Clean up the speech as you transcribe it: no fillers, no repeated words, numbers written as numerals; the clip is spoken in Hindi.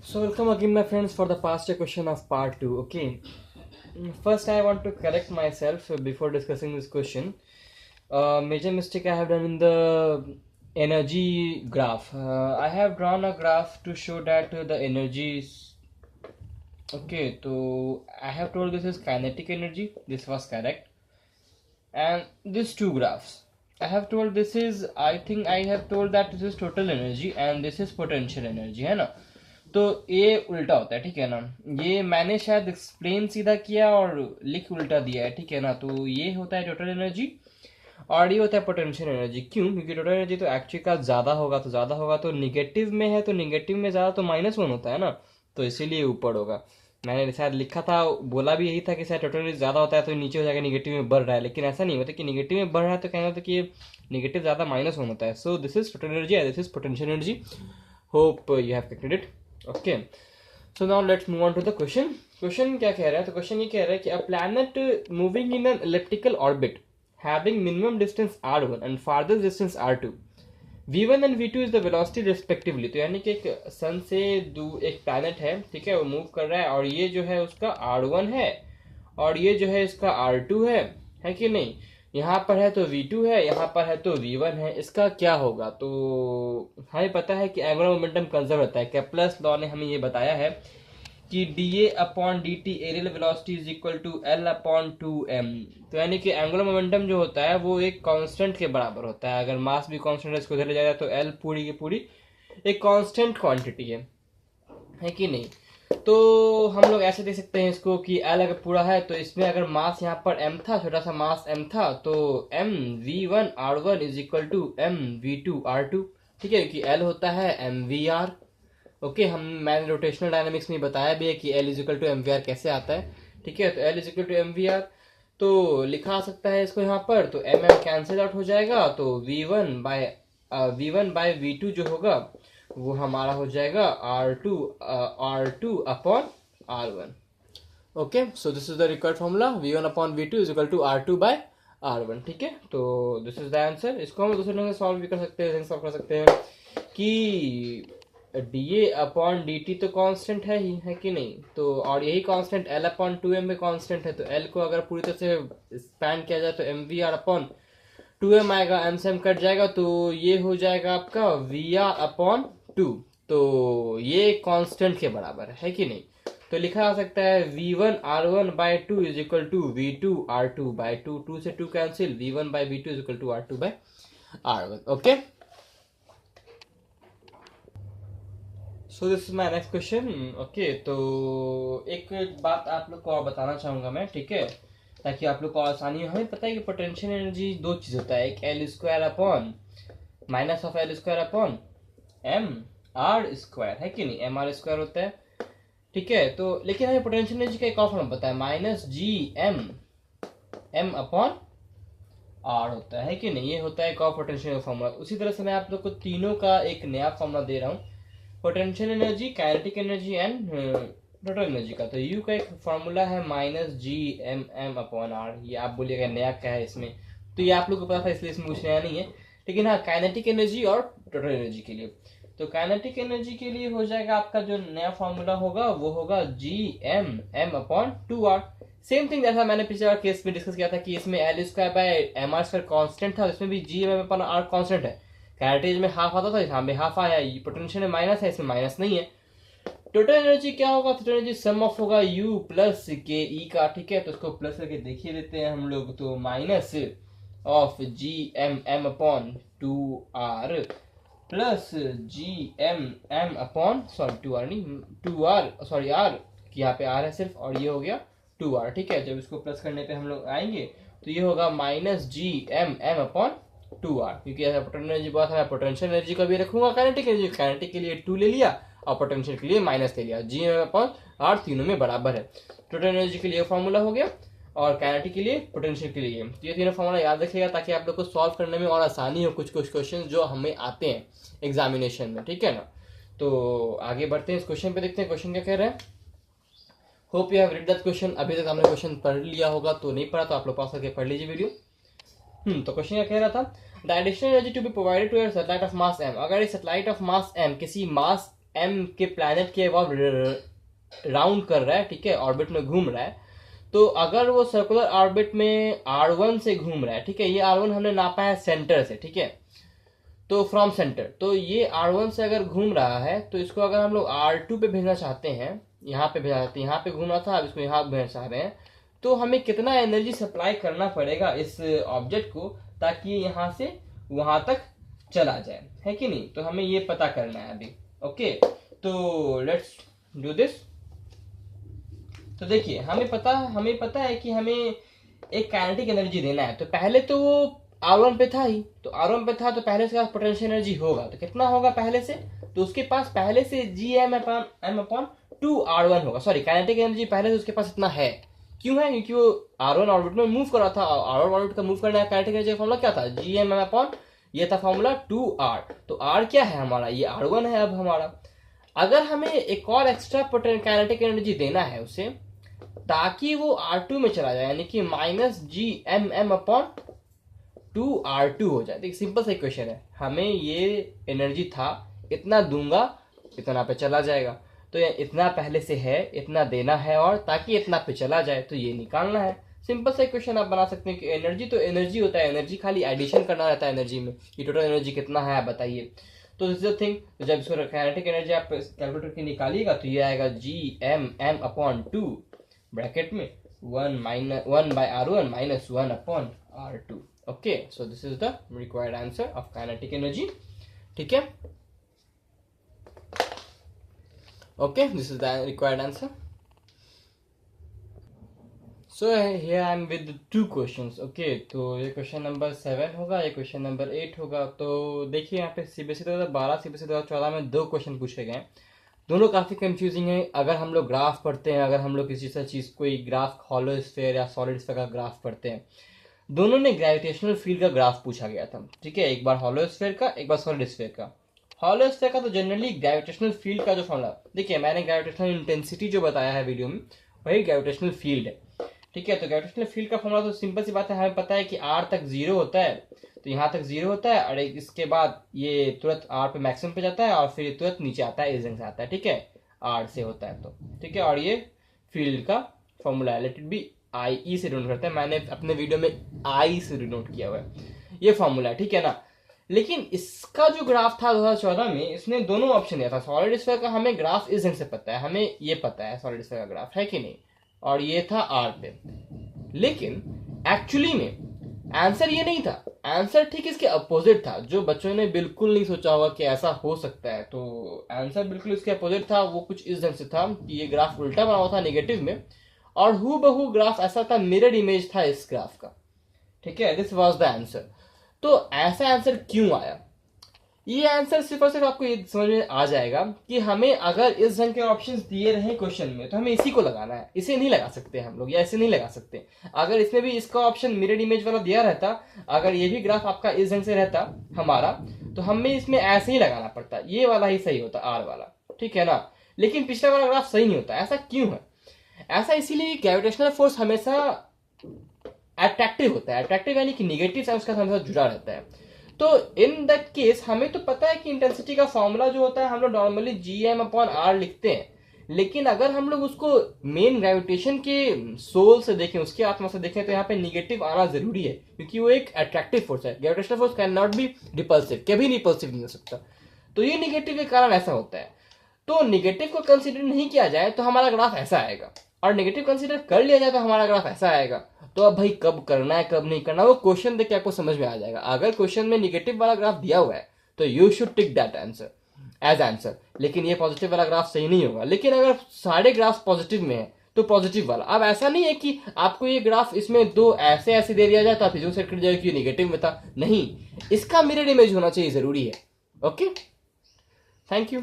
So welcome again, my friends, for the past year question of part 2. Okay, first I want to correct myself before discussing this question. Major mistake I have done in the energy graph. I have drawn a graph to show that the energy is okay. So I have told this is kinetic energy. This was correct, and these two graphs. I have told this is. I think I have told that this is total energy and this is potential energy, है ना? तो ये उल्टा होता है, ठीक है ना? ये मैंने शायद एक्सप्लेन सीधा किया और लिख उल्टा दिया है, ठीक है ना? तो ये होता है टोटल एनर्जी और ये होता है पोटेंशियल एनर्जी। क्यों? क्योंकि टोटल एनर्जी तो एक्चुअली का ज़्यादा होगा, तो ज़्यादा होगा तो निगेटिव में है, तो निगेटिव में ज़्यादा तो -1 होता है ना, तो इसीलिए ऊपर होगा। मैंने शायद लिखा था, बोला भी यही था कि शायद टोटल एनर्जी ज़्यादा होता है तो नीचे हो जाएगा, निगेटिव में बढ़ रहा है, लेकिन ऐसा नहीं होता कि निगेटिव में बढ़ रहा है तो कहना था कि ये निगेटिव ज़्यादा -1 होता है। So this is total energy and this is potential energy. Hope you have connected it. Okay, so now let's move on to the question. Question क्या कह रहा है? तो क्वेश्चन ये कह रहा है कि a planet moving in an elliptical orbit having minimum distance r1 and farthest distance r2, v1 and v2 is the velocity respectively। तो यानी कि एक सन से एक प्लैनेट है, ठीक है, वो मूव कर रहा है और ये जो है उसका r1 है और ये जो है इसका r2 है कि नहीं? यहाँ पर है तो v2 है, यहाँ पर है तो v1 है। इसका क्या होगा? तो हमें पता है कि एंगुलर मोमेंटम कंजर्व रहता है। केप्लर्स लॉ ने हमें ये बताया है कि dA upon dt areal velocity is equal to L upon 2m। तो यानी कि एंगुलर मोमेंटम जो होता है वो एक कांस्टेंट के बराबर होता है। अगर मास भी कांस्टेंट है, इसको उधर ले जाएगा तो L पूरी की पूरी एक कांस्टेंट क्वांटिटी है कि नहीं? तो हम लोग ऐसे देख सकते हैं इसको कि L अगर पूरा है तो इसमें अगर मास यहाँ पर m था, छोटा सा मास m था, तो m v1 r1 is equal to m v2 r2, ठीक है, क्योंकि L होता है m v r। ओके, मैंने रोटेशनल डायनामिक्स में बताया भी है कि L is equal to m v r कैसे आता है, ठीक है? तो L is equal to m v r तो लिखा आ सकता है इसको यहाँ पर, तो एम एम कैंसिल आउट हो जाएगा, तो v one by v two जो होगा वो हमारा हो जाएगा r two upon r1। Okay, so this is the required formula, v1 upon v two is equal to r2/r1, ठीक है? तो दिस इज द आंसर। इसको हम दूसरे ढंग से सॉल्व भी कर सकते हैं, सॉल्व कर सकते हैं कि dA अपॉन dt तो कांस्टेंट है कि नहीं? तो और यही कांस्टेंट L अपॉन 2m में कांस्टेंट है, तो L को अगर पूरी तरह से स्पैन किया जाए तो mvr अपॉन 2m आएगा, m से m कट जाएगा, तो ये हो जाएगा आपका vr अपॉन 2। तो ये कांस्टेंट के बराबर है कि नहीं? तो लिखा जा सकता है v1 r1/2 is equal to v2 r2/2। 2 से 2 cancel, v1/v2 is equal to r2/r1। Okay, so this is my next question. Okay, तो एक बात आप लोग को और बताना चाहूंगा मैं, ठीक है, ताकि आप लोग को आसानी हो। हमें पता है कि पोटेंशियल एनर्जी दो चीज होता है, एक l square upon minus of l square upon m r square, है कि नहीं? एम आर स्क्वायर होता है, ठीक है? तो लेकिन हमें पोटेंशियल एनर्जी का एक और फॉर्म पता है, -gm अपॉन आर होता है कि नहीं? ये होता है एक और पोटेंशियल फॉर्मूला। उसी तरह से मैं आप लोग को तीनों का एक नया फॉर्मूला दे रहा हूँ, potential energy, kinetic energy and total energy का। तो यू का एक फॉर्मूला है -gm अपॉन आर। ये आप बोलिएगा नया क्या है इसमें? तो ये आप लोग को पता था इसलिए इसमें कुछ नया नहीं है, लेकिन हाँ, काइनेटिक एनर्जी और टोटल एनर्जी के लिए। तो काइनेटिक एनर्जी के लिए हो जाएगा आपका जो नया फॉर्मूला होगा वो होगा gm upon 2r। Same thing जैसा मैंने पिछले बार केस में डिस्कस किया था कि इसमें l square by m r square constant था, इसमें भी gm अपॉन आर कॉन्स्टेंट है। कैरेटेज में हाफ आता था, यहाँ पे हाफ आया, पोटेंशियल में माइनस है, इसमें माइनस नहीं है। टोटल एनर्जी क्या होगा? टोटल एनर्जी सम ऑफ होगा U प्लस के ई का, ठीक है? तो इसको प्लस करके देखिए देते हैं हम लोग, तो minus of gm upon 2r plus gm upon sorry 2r नहीं 2r सॉरी r, यहाँ पे r है सिर्फ, और ये हो गया 2r, ठीक है? जब इसको प्लस करने पे हम लोग आएंगे तो ये होगा -gm अपॉन 2r, क्योंकि ऐसा पोटेंशियल एनर्जी बहुत है। पोटेंशियल एनर्जी का भी रखूंगा काइनेटिक एनर्जी, काइनेटिक के लिए 2 ले लिया और पोटेंशियल के लिए माइनस ले लिया। जी अपॉन आर तीनों में बराबर है। टोटल एनर्जी के लिए फॉर्मूला हो गया और काइनेटिक के लिए, पोटेंशियल के लिए। तो ये तीनों फॉर्मूला याद रखिएगा ताकि आप लोग को सॉल्व करने में और आसानी हो कुछ क्वेश्चन जो हमें आते हैं एग्जामिनेशन में, ठीक है ना? तो आगे बढ़ते हैं, इस क्वेश्चन पे देखते हैं क्वेश्चन क्या कह रहे हैं। Hope you have read that question. अभी तक हमने क्वेश्चन पढ़ लिया होगा, तो नहीं पढ़ा तो आप लोग पास करके पढ़ लीजिए वीडियो। तो क्वेश्चन क्या कह रहा था, the additional energy to be provided to a satellite of mass m। अगर इस सैटेलाइट ऑफ मास m किसी मास m के प्लैनेट के अबाउट राउंड कर रहा है, ठीक है, ऑर्बिट में घूम रहा है, तो अगर वो सर्कुलर ऑर्बिट में r1 से घूम रहा है, ठीक है, ये r1 हमने नापा है सेंटर से, ठीक है, तो फ्रॉम सेंटर, तो ये r1 से अगर घूम रहा है तो इसको अगर हम लोग r2 पे भेजना चाहते हैं, यहाँ पे भेजना चाहते हैं, यहाँ पे घूमना था, अब इसको यहाँ भेजना चाह रहे हैं, तो हमें कितना एनर्जी सप्लाई करना पड़ेगा इस ऑब्जेक्ट को ताकि यहाँ से वहां तक चला जाए, है कि नहीं? तो हमें ये पता करना है अभी। ओके, तो लेट्स डू दिस। तो देखिए, हमें पता है कि हमें एक काइनेटिक एनर्जी देना है। तो पहले तो वो R1 पे था ही, तो R1 पे था तो पहले उसके पास पोटेंशियल एनर्जी होगा, तो कितना होगा पहले से? तो उसके पास पहले से Gm/m/2r1 होगा। सॉरी, काइनेटिक एनर्जी पहले से उसके पास इतना है। क्यों है? क्योंकि वो R1 ऑर्बिट में मूव कर रहा था। R1 ऑर्बिट का मूव करने का काइनेटिक एनर्जी का फॉर्मूला क्या था? Gm/m/, ये था फॉर्मूला 2r। तो r क्या है हमारा? ये R1 है अब हमारा। अगर हमें एक और एक्स्ट्रा काइनेटिक एनर्जी देना है उसे ताकि वो R2 में चला जाए, यानी कि -Gmm/2r2 हो जाए। देखिए, सिंपल सा इक्वेशन है, हमें ये एनर्जी था, इतना दूंगा इतना पे चला जाएगा, तो ये इतना पहले से है, इतना देना है, और ताकि इतना पे चला जाए तो ये निकालना है। सिंपल सा इक्वेशन आप बना सकते हैं कि एनर्जी तो एनर्जी होता है, एनर्जी खाली एडिशन करना रहता है एनर्जी में, कि टोटल एनर्जी कितना है बताइए। तो दिस इज द थिंग। तो जब इसको काइनेटिक एनर्जी आप कैलकुलेटर की निकालिएगा तो ये आएगा Gmm/2 ब्रैकेट में 1/r1 - 1/r2। Okay, so this is the required answer of kinetic energy. ठीक है, okay, this is the required answer. So here I am with 2 questions. Okay, तो ये क्वेश्चन नंबर 7 होगा, ये क्वेश्चन नंबर 8 होगा। तो देखिए, यहाँ पे सीबीएसई 2012 सीबीएसई 2014 में 2 क्वेश्चन पूछे गए हैं। दोनों काफ़ी कंफ्यूजिंग है। अगर हम लोग ग्राफ पढ़ते हैं, अगर हम लोग किसी सा चीज़ कोई ग्राफ हॉलो स्फीयर या सॉलिड स्फीयर का ग्राफ पढ़ते हैं, दोनों ने ग्रेविटेशनल फील्ड का ग्राफ पूछा गया था। ठीक है, एक बार हॉलो स्फीयर का, एक बार सॉलिड स्फीयर का। हॉलो स्फीयर का तो जनरली ग्रेविटेशनल फील्ड का जो फॉर्मूला, देखिए मैंने ग्रेविटेशनल इंटेंसिटी जो बताया है वीडियो में, वही ग्रेविटेशनल फील्ड है। ठीक है, तो ग्रेविटेशनल फील्ड का फॉर्मूला तो सिंपल सी बात है, हमें पता है कि r तक 0 होता है, तो यहाँ तक 0 होता है, और इसके बाद ये तुरंत r पे मैक्सिमम पे जाता है और फिर तुरंत नीचे आता है, इस जंग से आता है। ठीक है, r से होता है तो ठीक है, और ये फील्ड का फॉर्मूला है, लेट इट बी IE से डिनोट करते हैं, मैंने अपने वीडियो में I से डिनोट किया हुआ है, ये फॉर्मूला है। ठीक है ना, लेकिन इसका जो ग्राफ था 2014 में, इसने दोनों ऑप्शन दिया था। सॉलिड स्फीयर का हमें ग्राफ इस ढंग से पता है, हमें ये पता है सॉलिड स्फीयर का ग्राफ है कि नहीं, और ये था r पे। लेकिन एक्चुअली में आंसर ये नहीं था, आंसर ठीक इसके अपोजिट था, जो बच्चों ने बिल्कुल नहीं सोचा होगा कि ऐसा हो सकता है। तो आंसर बिल्कुल इसके अपोजिट था। वो कुछ इस ढंग से था कि ये ग्राफ उल्टा बना हुआ था नेगेटिव में, और हूबहू ग्राफ ऐसा था, मिरर इमेज था इस ग्राफ का। ठीक है, दिस वाज द आंसर। तो ऐसा आंसर क्यों आया? ये आंसर सिर्फ और सिर्फ आपको ये समझ में आ जाएगा कि हमें अगर इस ढंग के ऑप्शंस दिए रहे क्वेश्चन में तो हमें इसी को लगाना है, इसे नहीं लगा सकते हम लोग, या इसे नहीं लगा सकते। अगर इसमें भी इसका ऑप्शन मिरर इमेज वाला दिया रहता, अगर ये भी ग्राफ आपका इस ढंग से रहता हमारा, तो हमें इसमें ऐसे ही लगाना पड़ता, ये वाला ही सही होता, R वाला। ठीक है ना, लेकिन पिछला वाला ग्राफ सही नहीं होता। ऐसा क्यों है? ऐसा इसीलिए ग्रेविटेशनल फोर्स हमेशा अट्रैक्टिव होता है, अट्रैक्टिव यानी कि निगेटिव साइन उसका हमेशा जुड़ा रहता है। तो इन दैट केस हमें तो पता है कि इंटेंसिटी का फॉर्मूला जो होता है हम लोग नॉर्मली Gm/r लिखते हैं, लेकिन अगर हम लोग उसको मेन ग्रेविटेशन के सोल से देखें, उसके आत्मा से देखें, तो यहाँ पे निगेटिव आना जरूरी है, क्योंकि वो एक अट्रैक्टिव फोर्स है। Gravitational force can not be repulsive, कभी रिपल्सिव नहीं हो सकता। तो ये निगेटिव के कारण ऐसा होता है। तो निगेटिव को कंसिडर नहीं किया जाए तो हमारा ग्राफ ऐसा आएगा, और नेगेटिव कंसीडर कर लिया जाए तो हमारा ग्राफ ऐसा आएगा। तो अब भाई कब करना है कब नहीं करना, वो क्वेश्चन देख के आपको समझ में आ जाएगा। अगर क्वेश्चन में नेगेटिव वाला ग्राफ दिया हुआ है तो you should tick that answer as answer, लेकिन ये पॉजिटिव वाला ग्राफ सही नहीं होगा। लेकिन अगर सारे ग्राफ पॉजिटिव में है तो पॉजिटिव वाला। अब ऐसा नहीं है कि आपको ये ग्राफ इसमें 2 ऐसे ऐसे दे दिया जाए तो आप जो सेट कर जाएगा कि नेगेटिव में था, नहीं, इसका मिरर इमेज होना चाहिए, जरूरी है। Okay, thank you.